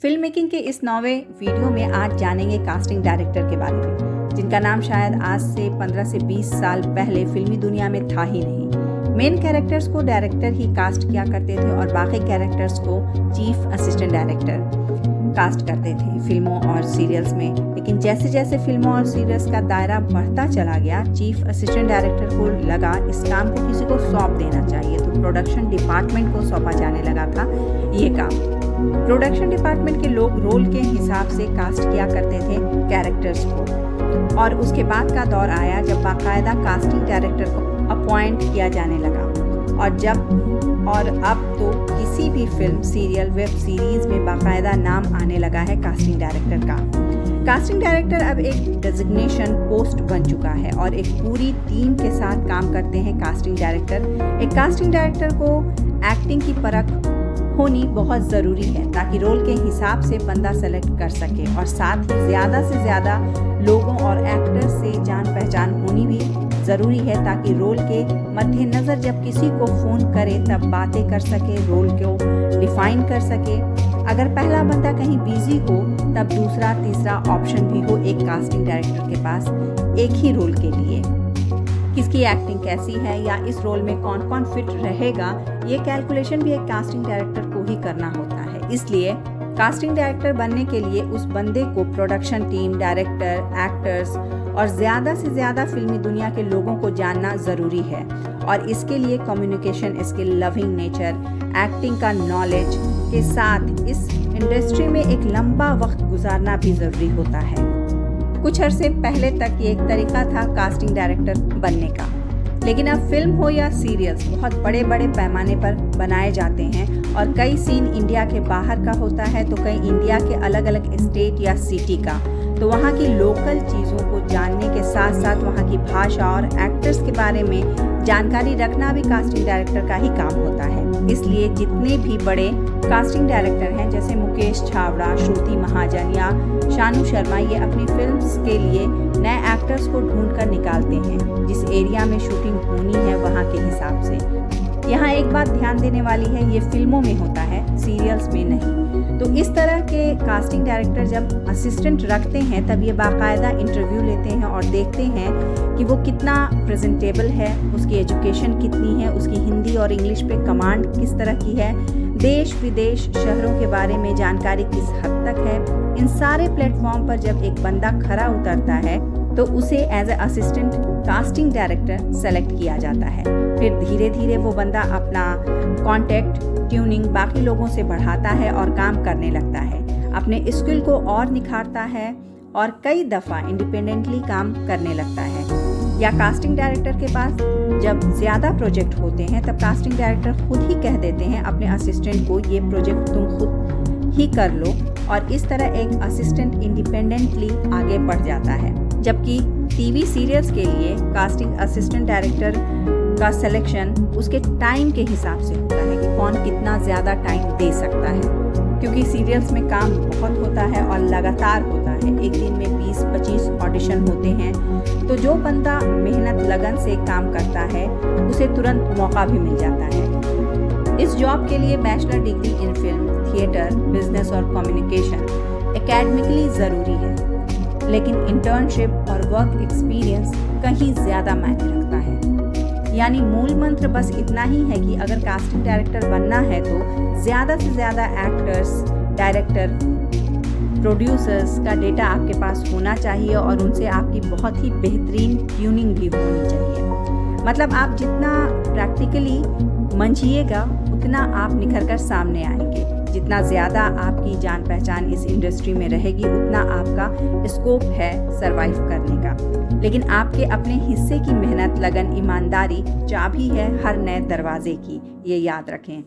Film making के इस नौवें वीडियो में आज जानेंगे कास्टिंग डायरेक्टर के बारे में, जिनका नाम शायद आज से 15 से 20 साल पहले फिल्मी दुनिया में था ही नहीं। मेन कैरेक्टर्स को डायरेक्टर ही कास्ट किया करते थे और बाकी कैरेक्टर्स को चीफ असिस्टेंट डायरेक्टर कास्ट करते थे फिल्मों और सीरियल्स में। लेकिन जैसे जैसे फिल्मों और सीरियल्स का दायरा बढ़ता चला गया, चीफ असिस्टेंट डायरेक्टर को लगा इस काम को किसी को सौंप देना चाहिए, तो प्रोडक्शन डिपार्टमेंट को सौंपा जाने लगा था ये काम। प्रोडक्शन डिपार्टमेंट के लोग रोल के हिसाब से कास्ट किया करते थे कैरेक्टर्स को, और उसके बाद का दौर आया जब बाकायदा कास्टिंग डायरेक्टर को अपॉइंट किया जाने लगा। और अब तो किसी भी फिल्म, सीरियल, वेब सीरीज में बाकायदा नाम आने लगा है कास्टिंग डायरेक्टर का। कास्टिंग डायरेक्टर अब एक डेजिग्नेशन पोस्ट बन चुका है और एक पूरी टीम के साथ काम करते हैं कास्टिंग डायरेक्टर। एक कास्टिंग डायरेक्टर को एक्टिंग की परख होनी बहुत ज़रूरी है ताकि रोल के हिसाब से बंदा सेलेक्ट कर सके, और साथ ही ज़्यादा से ज़्यादा लोगों और एक्टर्स से जान पहचान होनी भी ज़रूरी है ताकि रोल के मद्देनज़र जब किसी को फ़ोन करे तब बातें कर सके, रोल को डिफ़ाइन कर सके। अगर पहला बंदा कहीं बिजी हो तब दूसरा तीसरा ऑप्शन भी हो एक कास्टिंग डायरेक्टर के पास एक ही रोल के लिए। किसकी एक्टिंग कैसी है या इस रोल में कौन कौन फिट रहेगा, ये कैलकुलेशन भी एक कास्टिंग डायरेक्टर को ही करना होता है। इसलिए कास्टिंग डायरेक्टर बनने के लिए उस बंदे को प्रोडक्शन टीम, डायरेक्टर, एक्टर्स और ज़्यादा से ज़्यादा फिल्मी दुनिया के लोगों को जानना ज़रूरी है, और इसके लिए communication skill, loving nature, acting का नॉलेज के साथ इस इंडस्ट्री में एक लंबा वक्त गुजारना भी ज़रूरी होता है। कुछ अरसे पहले तक ये एक तरीका था कास्टिंग डायरेक्टर बनने का, लेकिन अब फिल्म हो या सीरियल्स बहुत बड़े बड़े पैमाने पर बनाए जाते हैं और कई सीन इंडिया के बाहर का होता है तो कई इंडिया के अलग अलग स्टेट या सिटी का। तो वहाँ की लोकल चीज़ों को जानने के साथ साथ वहाँ की भाषा और एक्टर्स के बारे में जानकारी रखना भी कास्टिंग डायरेक्टर का ही काम होता है। इसलिए जितने भी बड़े कास्टिंग डायरेक्टर हैं जैसे मुकेश छाबड़ा, श्रुति महाजन या शानू शर्मा, ये अपनी फिल्म्स के लिए नए एक्टर्स को ढूंढ कर निकालते हैं जिस एरिया में शूटिंग होनी है वहाँ के हिसाब से। यहाँ एक बात ध्यान देने वाली है, ये फिल्मों में होता है, सीरियल्स में नहीं। तो इस तरह के कास्टिंग डायरेक्टर जब असिस्टेंट रखते हैं तब ये बाकायदा इंटरव्यू लेते हैं और देखते हैं कि वो कितना प्रेजेंटेबल है, उसकी एजुकेशन कितनी है, उसकी हिंदी और इंग्लिश पे कमांड किस तरह की है, देश विदेश शहरों के बारे में जानकारी किस हद तक है। इन सारे प्लेटफॉर्म पर जब एक बंदा खरा उतरता है तो उसे as a assistant casting director select किया जाता है। फिर धीरे धीरे वो बंदा अपना कॉन्टेक्ट, ट्यूनिंग बाकी लोगों से बढ़ाता है और काम करने लगता है, अपने स्किल को और निखारता है और कई दफ़ा इंडिपेंडेंटली काम करने लगता है। या कास्टिंग डायरेक्टर के पास जब ज़्यादा प्रोजेक्ट होते हैं तब कास्टिंग डायरेक्टर खुद ही कह देते हैं अपने असिस्टेंट को, ये प्रोजेक्ट तुम खुद ही कर लो, और इस तरह एक असिस्टेंट इंडिपेंडेंटली आगे बढ़ जाता है। जबकि टीवी सीरियल्स के लिए कास्टिंग असिस्टेंट डायरेक्टर का सिलेक्शन उसके टाइम के हिसाब से होता है कि कौन कितना ज़्यादा टाइम दे सकता है, क्योंकि सीरियल्स में काम बहुत होता है और लगातार होता है। एक दिन में 20-25 ऑडिशन होते हैं, तो जो बंदा मेहनत लगन से काम करता है उसे तुरंत मौका भी मिल जाता है। इस जॉब के लिए bachelor degree in film, theatre, business और कम्युनिकेशन एकेडमिकली ज़रूरी है, लेकिन इंटर्नशिप और वर्क एक्सपीरियंस कहीं ज़्यादा मायने रखता है। यानी मूल मंत्र बस इतना ही है कि अगर कास्टिंग डायरेक्टर बनना है तो ज़्यादा से ज़्यादा एक्टर्स, डायरेक्टर, प्रोड्यूसर्स का डेटा आपके पास होना चाहिए और उनसे आपकी बहुत ही बेहतरीन ट्यूनिंग भी होनी चाहिए। मतलब आप जितना प्रैक्टिकली मंझिएगा उतना आप निखर कर सामने आएंगे। जितना ज़्यादा आपकी जान पहचान इस इंडस्ट्री में रहेगी उतना आपका स्कोप है सरवाइव करने का। लेकिन आपके अपने हिस्से की मेहनत, लगन, ईमानदारी चाबी है हर नए दरवाजे की, ये याद रखें।